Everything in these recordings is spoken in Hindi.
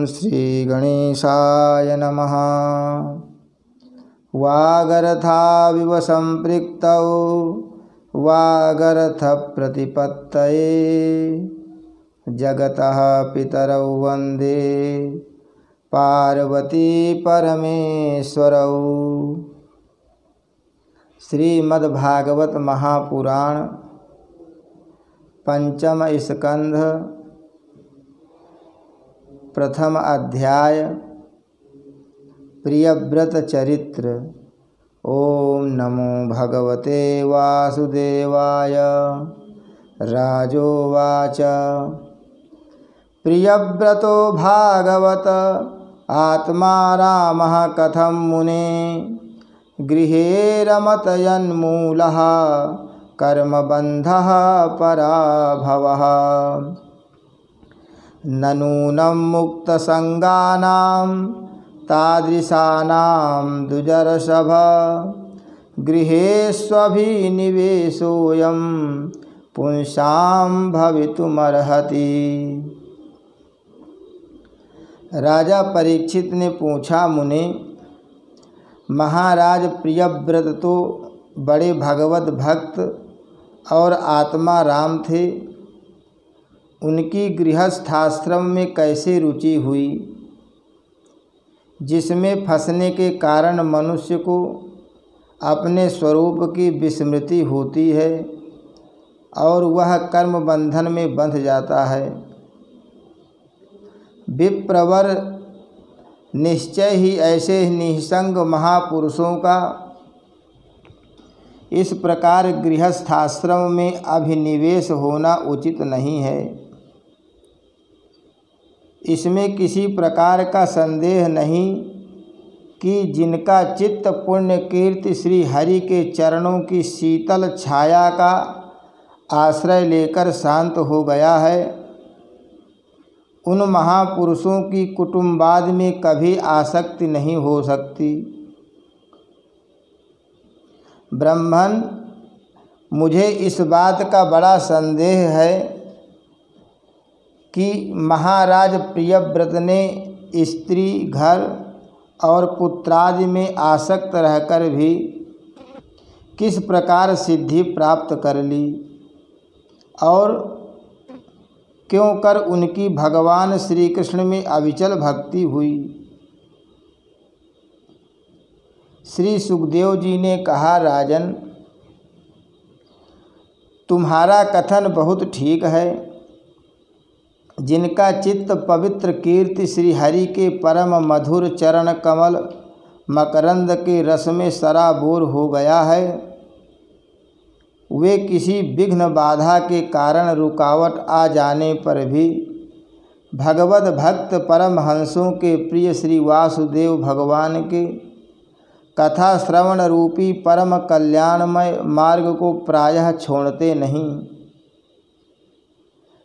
श्रीगणेशाय नमः। वागर्थाविव सम्पृक्तौ वागर्थप्रतिपत्तये जगतः पितरौ वन्दे पार्वती परमेश्वरौ। श्रीमद्भागवत महापुराण पंचम स्कंध प्रथम अध्याय प्रियव्रत चरित्र। ओम नमो भगवते वासुदेवाय। राजोवाच प्रियव्रतो भागवत आत्मा रामः कथं मुने गृहे रमतयन्मूलः कर्मबन्धः पराभवः। ननूनं मुक्तसङ्गानां तादृशानां दुजरसभ गृहेष्वभिनिवेशोऽयं पुंसां भवितुमर्हति। राजा परीक्षित ने पूछा, मुने महाराज प्रियव्रत तो बड़े भगवत भक्त और आत्मा राम थे, उनकी गृहस्थाश्रम में कैसे रुचि हुई जिसमें फंसने के कारण मनुष्य को अपने स्वरूप की विस्मृति होती है और वह कर्म बंधन में बंध जाता है। विप्रवर निश्चय ही ऐसे निसंग महापुरुषों का इस प्रकार गृहस्थाश्रम में अभिनिवेश होना उचित नहीं है। इसमें किसी प्रकार का संदेह नहीं कि जिनका चित्त पुण्य कीर्ति श्री हरि के चरणों की शीतल छाया का आश्रय लेकर शांत हो गया है, उन महापुरुषों की कुटुंबाद में कभी आसक्ति नहीं हो सकती। ब्राह्मण, मुझे इस बात का बड़ा संदेह है कि महाराज प्रियव्रत ने स्त्री, घर और पुत्रादि में आसक्त रहकर भी किस प्रकार सिद्धि प्राप्त कर ली और क्यों कर उनकी भगवान श्री कृष्ण में अविचल भक्ति हुई। श्री सुखदेव जी ने कहा, राजन, तुम्हारा कथन बहुत ठीक है। जिनका चित्त पवित्र कीर्ति श्री हरि के परम मधुर चरण कमल मकरंद के रस में सराबोर हो गया है, वे किसी विघ्न बाधा के कारण रुकावट आ जाने पर भी भगवत भक्त परमहंसों के प्रिय श्री वासुदेव भगवान के कथा श्रवण रूपी परम कल्याणमय मार्ग को प्रायः छोड़ते नहीं।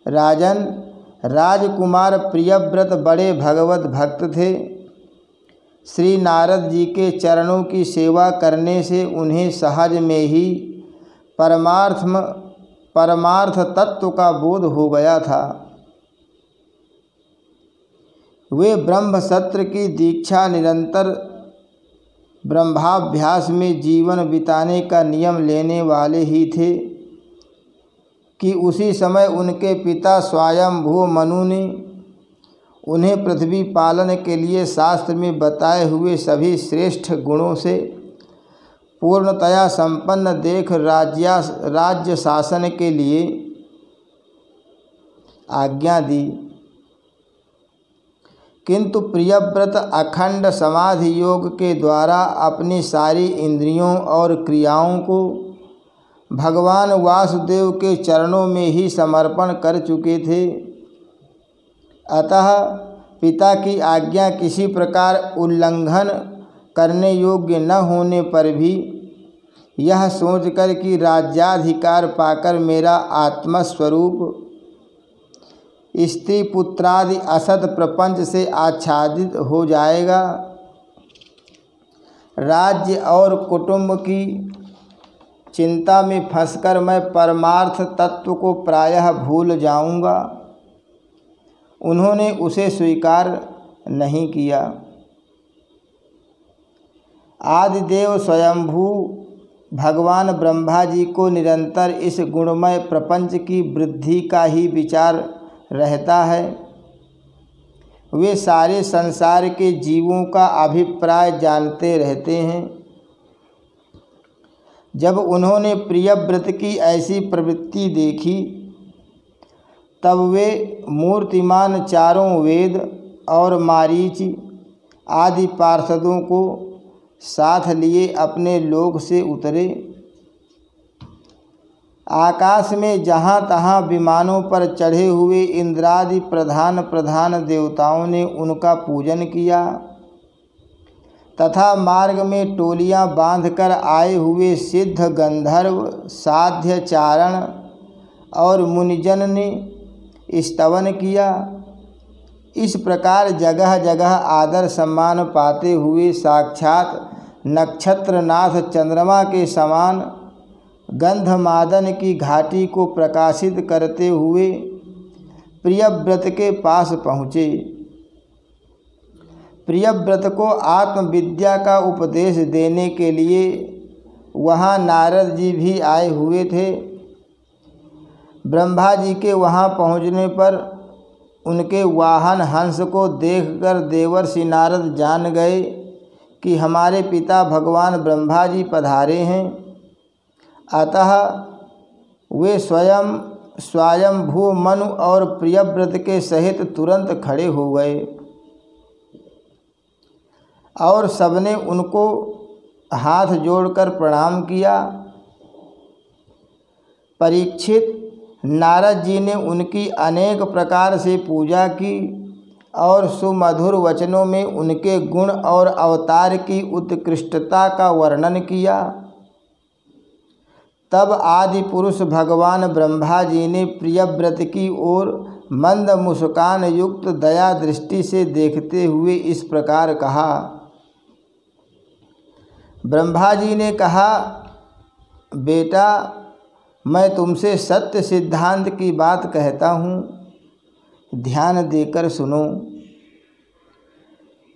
राजन, राजकुमार प्रियव्रत बड़े भगवत भक्त थे। श्री नारद जी के चरणों की सेवा करने से उन्हें सहज में ही परमार्थ तत्व का बोध हो गया था। वे ब्रह्म सत्र की दीक्षा निरंतर ब्रह्माभ्यास में जीवन बिताने का नियम लेने वाले ही थे कि उसी समय उनके पिता स्वयंभू मनु ने उन्हें पृथ्वी पालन के लिए शास्त्र में बताए हुए सभी श्रेष्ठ गुणों से पूर्णतया संपन्न देख राज्य शासन के लिए आज्ञा दी। किंतु प्रियव्रत अखंड समाधि योग के द्वारा अपनी सारी इंद्रियों और क्रियाओं को भगवान वासुदेव के चरणों में ही समर्पण कर चुके थे। अतः पिता की आज्ञा किसी प्रकार उल्लंघन करने योग्य न होने पर भी यह सोचकर कि राज्याधिकार पाकर मेरा आत्मस्वरूप स्त्री पुत्रादि असत प्रपंच से आच्छादित हो जाएगा, राज्य और कुटुंब की चिंता में फंसकर मैं परमार्थ तत्व को प्रायः भूल जाऊंगा। उन्होंने उसे स्वीकार नहीं किया। आदिदेव स्वयंभू भगवान ब्रह्मा जी को निरंतर इस गुणमय प्रपंच की वृद्धि का ही विचार रहता है। वे सारे संसार के जीवों का अभिप्राय जानते रहते हैं। जब उन्होंने प्रियव्रत की ऐसी प्रवृत्ति देखी तब वे मूर्तिमान चारों वेद और मारीच आदि पार्षदों को साथ लिए अपने लोक से उतरे। आकाश में जहाँ तहाँ विमानों पर चढ़े हुए इंद्रादि प्रधान प्रधान देवताओं ने उनका पूजन किया तथा मार्ग में टोलियाँ बांधकर आए हुए सिद्ध गंधर्व साध्य चारण और मुनिजन ने स्तवन किया। इस प्रकार जगह जगह आदर सम्मान पाते हुए साक्षात नक्षत्रनाथ चंद्रमा के समान गंधमादन की घाटी को प्रकाशित करते हुए प्रियव्रत के पास पहुँचे। प्रियव्रत को आत्मविद्या का उपदेश देने के लिए वहाँ नारद जी भी आए हुए थे। ब्रह्मा जी के वहाँ पहुँचने पर उनके वाहन हंस को देखकर देवर्षि नारद जान गए कि हमारे पिता भगवान ब्रह्मा जी पधारे हैं। अतः वे स्वयंभू मनु और प्रियव्रत के सहित तुरंत खड़े हो गए और सबने उनको हाथ जोड़कर प्रणाम किया। परीक्षित, नारद जी ने उनकी अनेक प्रकार से पूजा की और सुमधुर वचनों में उनके गुण और अवतार की उत्कृष्टता का वर्णन किया। तब आदि पुरुष भगवान ब्रह्मा जी ने प्रियव्रत की ओर मंद मुस्कान युक्त दया दृष्टि से देखते हुए इस प्रकार कहा। ब्रह्मा जी ने कहा, बेटा, मैं तुमसे सत्य सिद्धांत की बात कहता हूँ, ध्यान देकर सुनो।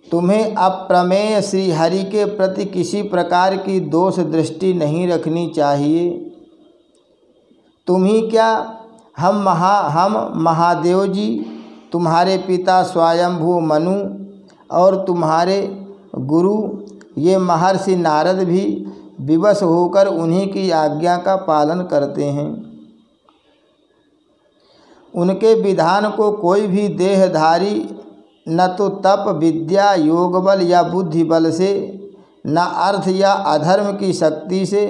तुम्हें अप्रमेय श्री हरि के प्रति किसी प्रकार की दोष दृष्टि नहीं रखनी चाहिए। तुम ही क्या, हम महादेव जी, तुम्हारे पिता स्वयंभू मनु और तुम्हारे गुरु ये महर्षि नारद भी विवश होकर उन्हीं की आज्ञा का पालन करते हैं। उनके विधान को कोई भी देहधारी न तो तप विद्या योग बल या बुद्धि बल से, न अर्थ या अधर्म की शक्ति से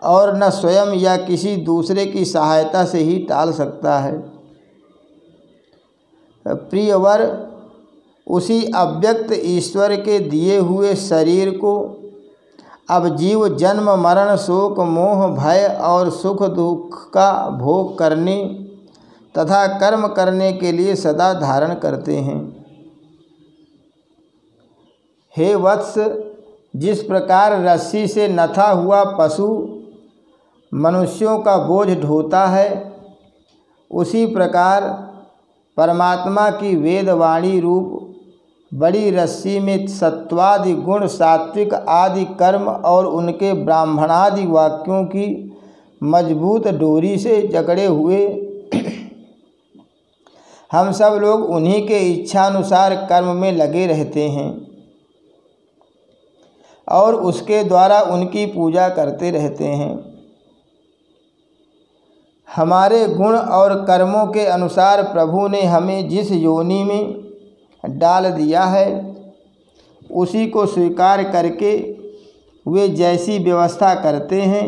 और न स्वयं या किसी दूसरे की सहायता से ही टाल सकता है। प्रियवर, उसी अव्यक्त ईश्वर के दिए हुए शरीर को अब जीव जन्म मरण शोक मोह भय और सुख दुख का भोग करने तथा कर्म करने के लिए सदा धारण करते हैं। हे वत्स, जिस प्रकार रस्सी से नथा हुआ पशु मनुष्यों का बोझ ढोता है, उसी प्रकार परमात्मा की वेदवाणी रूप बड़ी रस्सी में सत्वादि गुण सात्विक आदि कर्म और उनके ब्राह्मणादि वाक्यों की मजबूत डोरी से जकड़े हुए हम सब लोग उन्हीं के इच्छानुसार कर्म में लगे रहते हैं और उसके द्वारा उनकी पूजा करते रहते हैं। हमारे गुण और कर्मों के अनुसार प्रभु ने हमें जिस योनि में डाल दिया है, उसी को स्वीकार करके वे जैसी व्यवस्था करते हैं,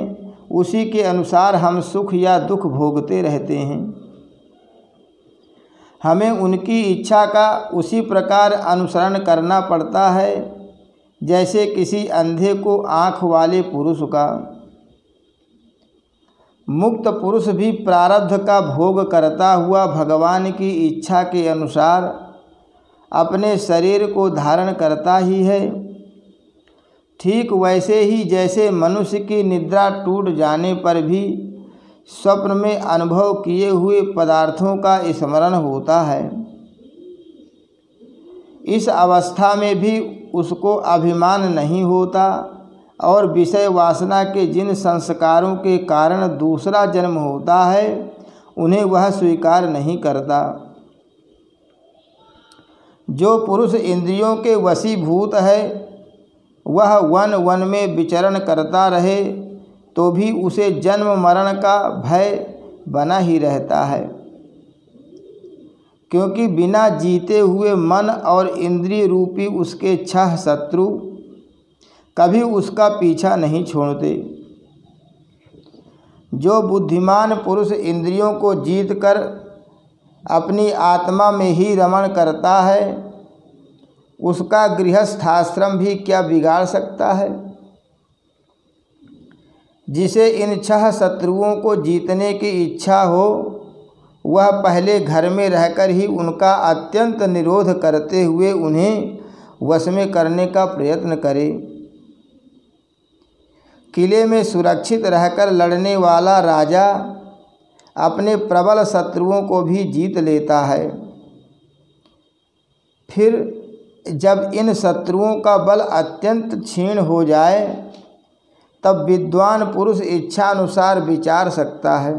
उसी के अनुसार हम सुख या दुख भोगते रहते हैं। हमें उनकी इच्छा का उसी प्रकार अनुसरण करना पड़ता है जैसे किसी अंधे को आँख वाले पुरुष का। मुक्त पुरुष भी प्रारब्ध का भोग करता हुआ भगवान की इच्छा के अनुसार अपने शरीर को धारण करता ही है। ठीक वैसे ही जैसे मनुष्य की निद्रा टूट जाने पर भी स्वप्न में अनुभव किए हुए पदार्थों का स्मरण होता है, इस अवस्था में भी उसको अभिमान नहीं होता और विषय वासना के जिन संस्कारों के कारण दूसरा जन्म होता है उन्हें वह स्वीकार नहीं करता। जो पुरुष इंद्रियों के वशीभूत है वह वन वन में विचरण करता रहे तो भी उसे जन्म मरण का भय बना ही रहता है, क्योंकि बिना जीते हुए मन और इंद्रिय रूपी उसके 6 शत्रु कभी उसका पीछा नहीं छोड़ते। जो बुद्धिमान पुरुष इंद्रियों को जीतकर अपनी आत्मा में ही रमण करता है उसका गृहस्थाश्रम भी क्या बिगाड़ सकता है। जिसे इन 6 शत्रुओं को जीतने की इच्छा हो वह पहले घर में रहकर ही उनका अत्यंत निरोध करते हुए उन्हें वश में करने का प्रयत्न करे। किले में सुरक्षित रहकर लड़ने वाला राजा अपने प्रबल शत्रुओं को भी जीत लेता है। फिर जब इन शत्रुओं का बल अत्यंत क्षीण हो जाए तब विद्वान पुरुष इच्छानुसार विचार सकता है।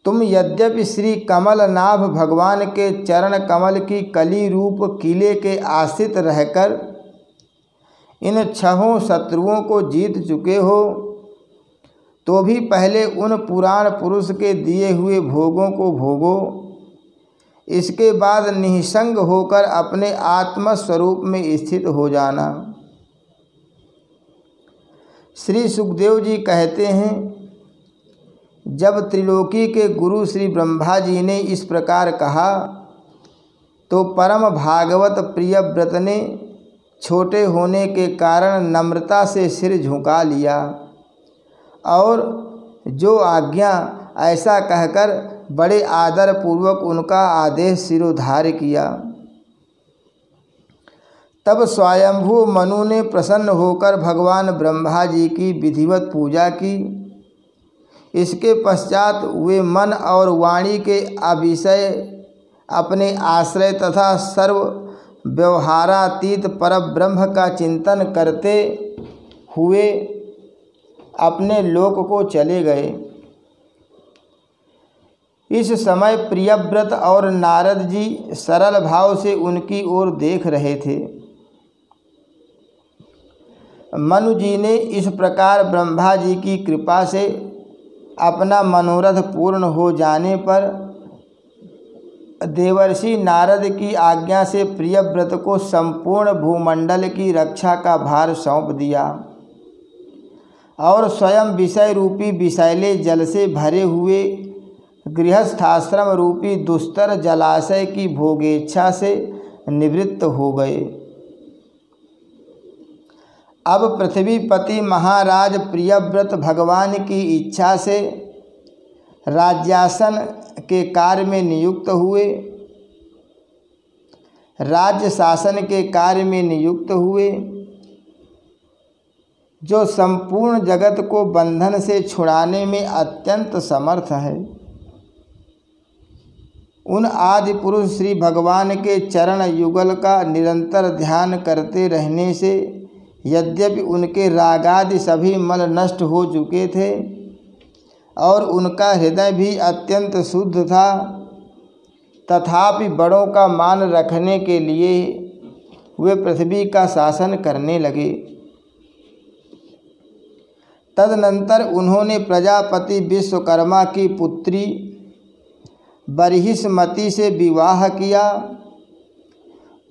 तुम यद्यपि श्री कमलनाभ भगवान के चरण कमल की कली रूप किले के आश्रित रहकर इन 6 शत्रुओं को जीत चुके हो तो भी पहले उन पुराण पुरुष के दिए हुए भोगों को भोगो। इसके बाद निःसंग होकर अपने आत्मस्वरूप में स्थित हो जाना। श्री सुखदेव जी कहते हैं, जब त्रिलोकी के गुरु श्री ब्रह्मा जी ने इस प्रकार कहा तो परम भागवत प्रियव्रत ने छोटे होने के कारण नम्रता से सिर झुका लिया और जो आज्ञा ऐसा कहकर बड़े आदर पूर्वक उनका आदेश सिरोधार्य किया। तब स्वयंभू मनु ने प्रसन्न होकर भगवान ब्रह्मा जी की विधिवत पूजा की। इसके पश्चात वे मन और वाणी के अविषय अपने आश्रय तथा सर्व व्यवहारातीत परब्रह्म का चिंतन करते हुए अपने लोक को चले गए। इस समय प्रियव्रत और नारद जी सरल भाव से उनकी ओर देख रहे थे। मनु जी ने इस प्रकार ब्रह्मा जी की कृपा से अपना मनोरथ पूर्ण हो जाने पर देवर्षि नारद की आज्ञा से प्रियव्रत को संपूर्ण भूमंडल की रक्षा का भार सौंप दिया और स्वयं विषय रूपी विषैले जल से भरे हुए गृहस्थाश्रम रूपी दुस्तर जलाशय की भोगेच्छा से निवृत्त हो गए। अब पृथ्वीपति महाराज प्रियव्रत भगवान की इच्छा से राज्यासन के कार्य में नियुक्त हुए, राज्य शासन के कार्य में नियुक्त हुए, जो संपूर्ण जगत को बंधन से छुड़ाने में अत्यंत समर्थ है। उन आदि पुरुष श्री भगवान के चरण युगल का निरंतर ध्यान करते रहने से यद्यपि उनके रागादि सभी मल नष्ट हो चुके थे और उनका हृदय भी अत्यंत शुद्ध था, तथापि बड़ों का मान रखने के लिए वे पृथ्वी का शासन करने लगे। तदनंतर उन्होंने प्रजापति विश्वकर्मा की पुत्री बरहिसमती से विवाह किया।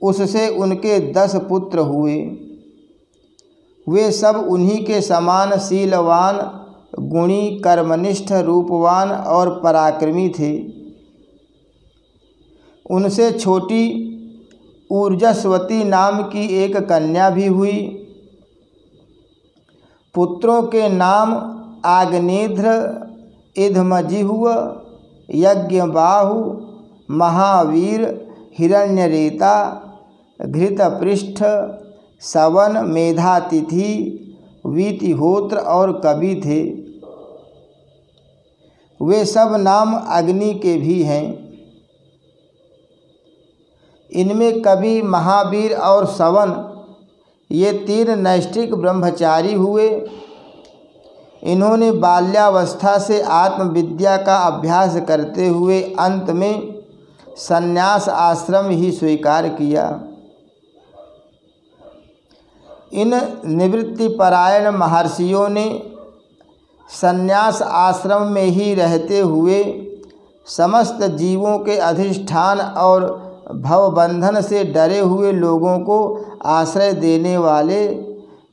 उससे उनके 10 पुत्र हुए। वे सब उन्हीं के समान शीलवान, गुणी, कर्मनिष्ठ, रूपवान और पराक्रमी थे। उनसे छोटी ऊर्जस्वती नाम की एक कन्या भी हुई। पुत्रों के नाम आग्नेध्र, इधमजिह्व, यज्ञबाहु, महावीर, हिरण्यरेता, घृतपृष्ठ, सवन, मेधातिथि, वीतिहोत्र और कवि थे। वे सब नाम अग्नि के भी हैं। इनमें कवि, महावीर और सवन ये 3 नैष्ठिक ब्रह्मचारी हुए। इन्होंने बाल्यावस्था से आत्मविद्या का अभ्यास करते हुए अंत में संन्यास आश्रम ही स्वीकार किया। इन निवृत्तिपरायण महर्षियों ने संन्यास आश्रम में ही रहते हुए समस्त जीवों के अधिष्ठान और भवबंधन से डरे हुए लोगों को आश्रय देने वाले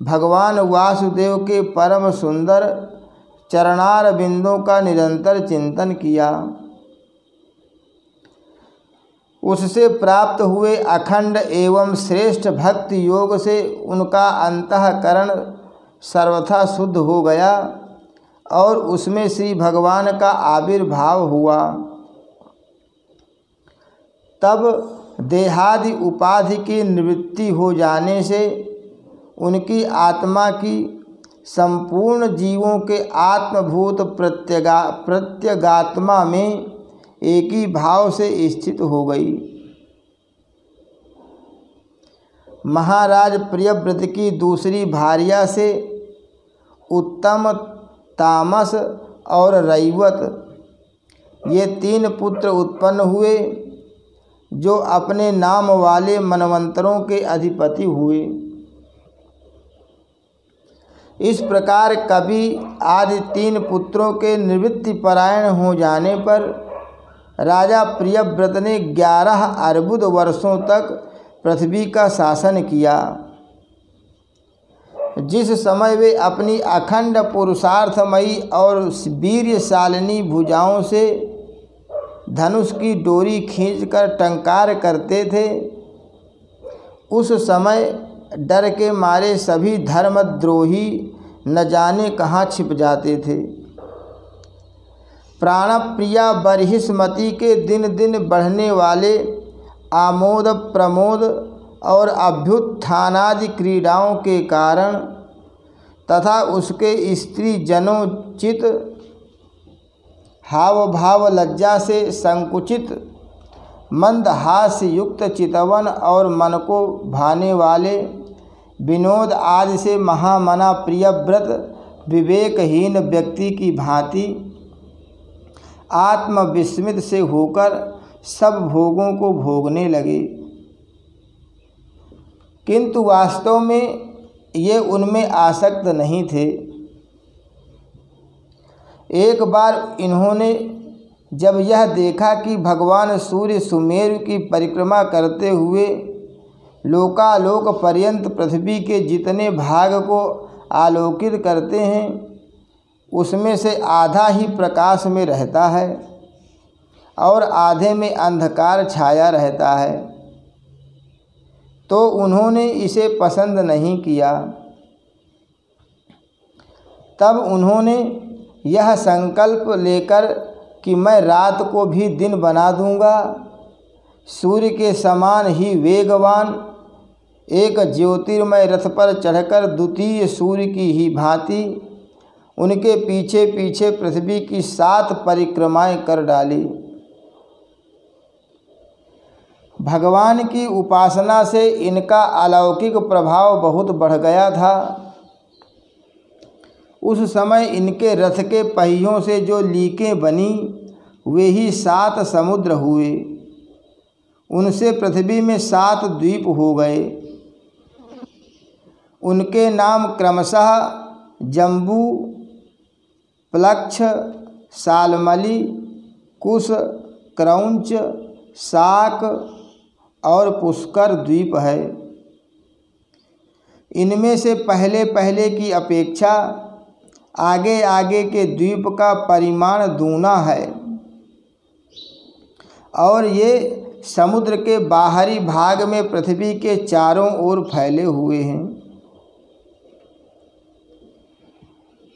भगवान वासुदेव के परम सुंदर चरणार बिंदों का निरंतर चिंतन किया। उससे प्राप्त हुए अखंड एवं श्रेष्ठ भक्ति योग से उनका अंतःकरण सर्वथा शुद्ध हो गया और उसमें श्री भगवान का आविर्भाव हुआ। तब देहादि उपाधि की निवृत्ति हो जाने से उनकी आत्मा की संपूर्ण जीवों के आत्मभूत प्रत्यगात्मा में एक ही भाव से स्थित हो गई। महाराज प्रियव्रत की दूसरी भार्या से उत्तम, तामस और रैवत ये 3 पुत्र उत्पन्न हुए जो अपने नाम वाले मनवंतरों के अधिपति हुए। इस प्रकार कवि आदि 3 पुत्रों के निवृत्तिपरायण हो जाने पर राजा प्रियव्रत ने 11 अर्बुद वर्षों तक पृथ्वी का शासन किया। जिस समय वे अपनी अखंड पुरुषार्थमयी और वीर्यशालिनी भुजाओं से धनुष की डोरी खींचकर टंकार करते थे, उस समय डर के मारे सभी धर्मद्रोही न जाने कहाँ छिप जाते थे। प्राणप्रिया बर्हिष्मती के दिन दिन बढ़ने वाले आमोद प्रमोद और अभ्युत्थानादि क्रीड़ाओं के कारण तथा उसके स्त्री जनोचित हाव भाव लज्जा से संकुचित मंदहास्य युक्त चितवन और मन को भाने वाले विनोद आदि से महामना प्रियव्रत विवेकहीन व्यक्ति की भांति आत्मविस्मित से होकर सब भोगों को भोगने लगे, किंतु वास्तव में ये उनमें आसक्त नहीं थे। एक बार इन्होंने जब यह देखा कि भगवान सूर्य सुमेरु की परिक्रमा करते हुए लोकालोक पर्यंत पृथ्वी के जितने भाग को आलोकित करते हैं उसमें से आधा ही प्रकाश में रहता है और आधे में अंधकार छाया रहता है, तो उन्होंने इसे पसंद नहीं किया। तब उन्होंने यह संकल्प लेकर कि मैं रात को भी दिन बना दूंगा, सूर्य के समान ही वेगवान एक ज्योतिर्मय रथ पर चढ़कर द्वितीय सूर्य की ही भांति उनके पीछे पीछे पृथ्वी की 7 परिक्रमाएं कर डाली। भगवान की उपासना से इनका अलौकिक प्रभाव बहुत बढ़ गया था। उस समय इनके रथ के पहियों से जो लीकें बनी वे ही 7 समुद्र हुए। उनसे पृथ्वी में 7 द्वीप हो गए। उनके नाम क्रमशः जम्बू, प्लक्ष, सालमली, कुश, क्रौंच, शाक और पुष्कर द्वीप है। इनमें से पहले पहले की अपेक्षा आगे आगे के द्वीप का परिमाण दूना है और ये समुद्र के बाहरी भाग में पृथ्वी के चारों ओर फैले हुए हैं।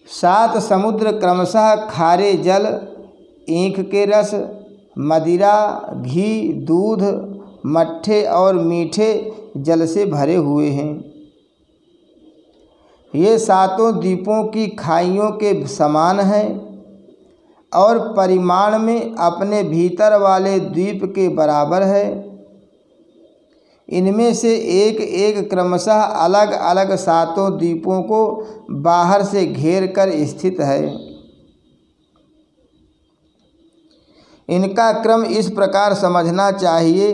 7 समुद्र क्रमशः खारे जल, ईख के रस, मदिरा, घी, दूध, मट्ठे और मीठे जल से भरे हुए हैं। ये 7 द्वीपों की खाइयों के समान हैं और परिमाण में अपने भीतर वाले द्वीप के बराबर है। इनमें से एक एक क्रमशः अलग अलग 7 द्वीपों को बाहर से घेर कर स्थित है। इनका क्रम इस प्रकार समझना चाहिए।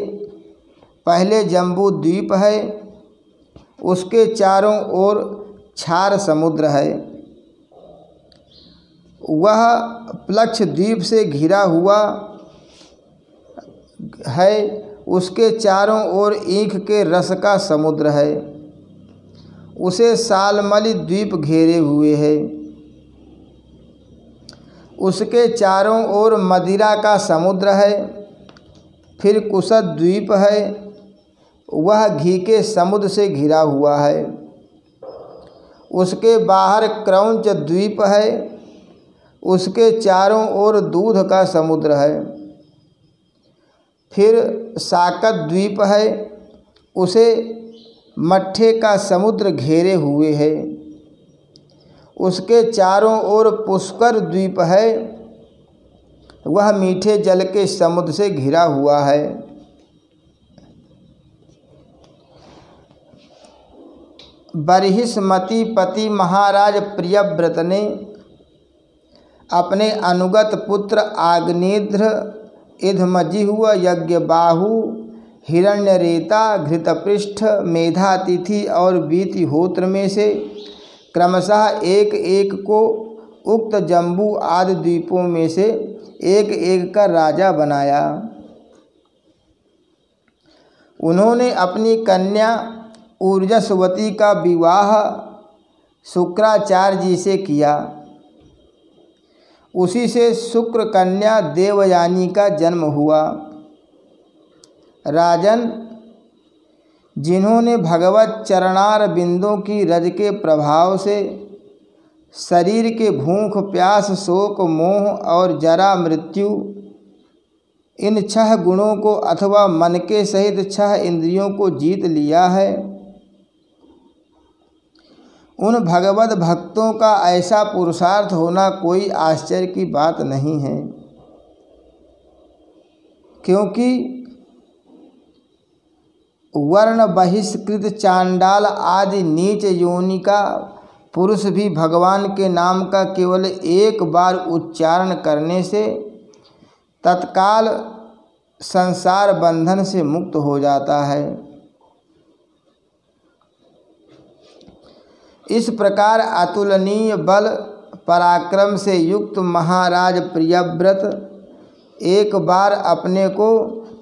पहले जम्बू द्वीप है, उसके चारों ओर क्षार समुद्र है। वह प्लक्ष द्वीप से घिरा हुआ है, उसके चारों ओर ईख के रस का समुद्र है। उसे सालमली द्वीप घेरे हुए है। उसके चारों ओर मदिरा का समुद्र है। फिर कुशद द्वीप है, वह घी के समुद्र से घिरा हुआ है। उसके बाहर क्रौंच द्वीप है, उसके चारों ओर दूध का समुद्र है। फिर साकत द्वीप है, उसे मट्ठे का समुद्र घेरे हुए है। उसके चारों ओर पुष्कर द्वीप है, वह मीठे जल के समुद्र से घिरा हुआ है। बर्हिष्मती पति महाराज प्रियव्रत ने अपने अनुगत पुत्र आग्नेध्र, इधमजिह्व, यज्ञबाहु, हिरण्यरेता, घृतपृष्ठ, मेधातिथि और वीतिहोत्र में से क्रमशः एक एक को उक्त जम्बू आदि द्वीपों में से एक एक का राजा बनाया। उन्होंने अपनी कन्या ऊर्जस्वती का विवाह शुक्राचार्य जी से किया। उसी से शुक्र कन्या देवयानी का जन्म हुआ। राजन, जिन्होंने भगवत चरणार बिंदों की रज के प्रभाव से शरीर के भूख, प्यास, शोक, मोह और जरा मृत्यु इन 6 गुणों को अथवा मन के सहित 6 इंद्रियों को जीत लिया है, उन भगवत भक्तों का ऐसा पुरुषार्थ होना कोई आश्चर्य की बात नहीं है, क्योंकि वर्ण बहिष्कृत चांडाल आदि नीच योनि का पुरुष भी भगवान के नाम का केवल एक बार उच्चारण करने से तत्काल संसार बंधन से मुक्त हो जाता है। इस प्रकार अतुलनीय बल पराक्रम से युक्त महाराज प्रियव्रत एक बार अपने को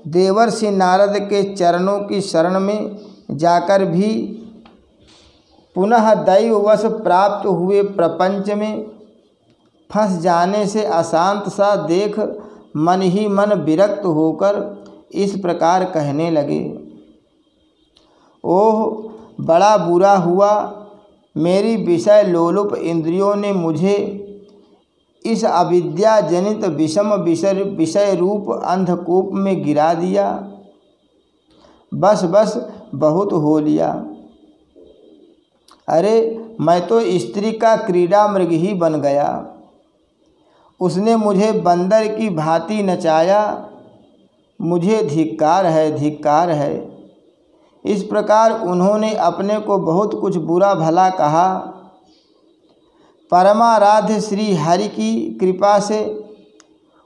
देवर्षि नारद के चरणों की शरण में जाकर भी पुनः दैववश प्राप्त हुए प्रपंच में फंस जाने से अशांत सा देख मन ही मन विरक्त होकर इस प्रकार कहने लगे, ओह बड़ा बुरा हुआ, मेरी विषय लोलुप इंद्रियों ने मुझे इस अविद्या जनित विषम विषय रूप अंधकूप में गिरा दिया। बस बस बहुत हो लिया। अरे मैं तो स्त्री का क्रीड़ा मृग ही बन गया। उसने मुझे बंदर की भांति नचाया। मुझे धिक्कार है, धिक्कार है। इस प्रकार उन्होंने अपने को बहुत कुछ बुरा भला कहा। परमाराध्य श्री हरि की कृपा से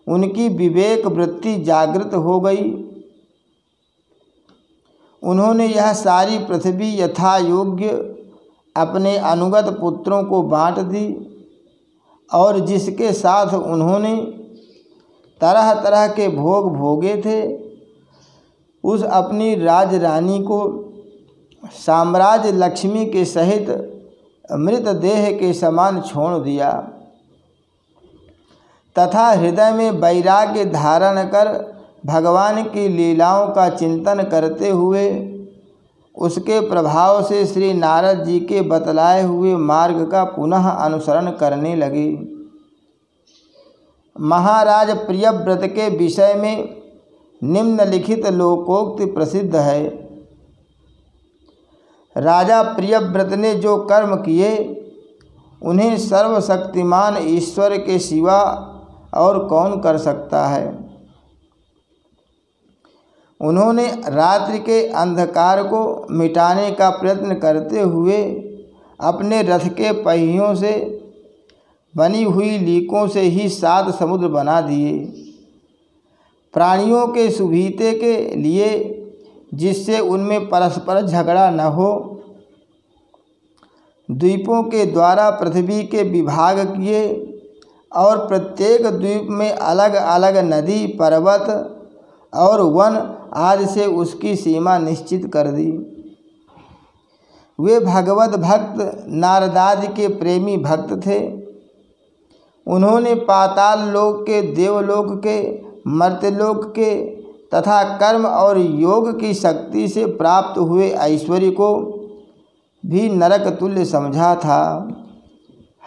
उनकी विवेक वृत्ति जागृत हो गई। उन्होंने यह सारी पृथ्वी यथा योग्य अपने अनुगत पुत्रों को बांट दी और जिसके साथ उन्होंने तरह तरह के भोग भोगे थे, उस अपनी राजरानी को साम्राज्य लक्ष्मी के सहित मृत देह के समान छोड़ दिया तथा हृदय में वैराग्य धारण कर भगवान की लीलाओं का चिंतन करते हुए उसके प्रभाव से श्री नारद जी के बतलाए हुए मार्ग का पुनः अनुसरण करने लगे। महाराज प्रियव्रत के विषय में निम्नलिखित लोकोक्ति प्रसिद्ध है। राजा प्रियव्रत ने जो कर्म किए उन्हें सर्वशक्तिमान ईश्वर के सिवा और कौन कर सकता है। उन्होंने रात्रि के अंधकार को मिटाने का प्रयत्न करते हुए अपने रथ के पहियों से बनी हुई लीकों से ही 7 समुद्र बना दिए, प्राणियों के सुविधे के लिए, जिससे उनमें परस्पर झगड़ा न हो। द्वीपों के द्वारा पृथ्वी के विभाग किए और प्रत्येक द्वीप में अलग अलग नदी, पर्वत और वन आदि से उसकी सीमा निश्चित कर दी। वे भगवत भक्त नारदादि के प्रेमी भक्त थे। उन्होंने पाताल लोक के, देवलोक के, मर्त्यलोक के तथा कर्म और योग की शक्ति से प्राप्त हुए ऐश्वर्य को भी नरक तुल्य समझा था।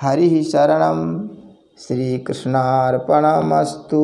हरि शरणम। श्री कृष्णार्पणमस्तु।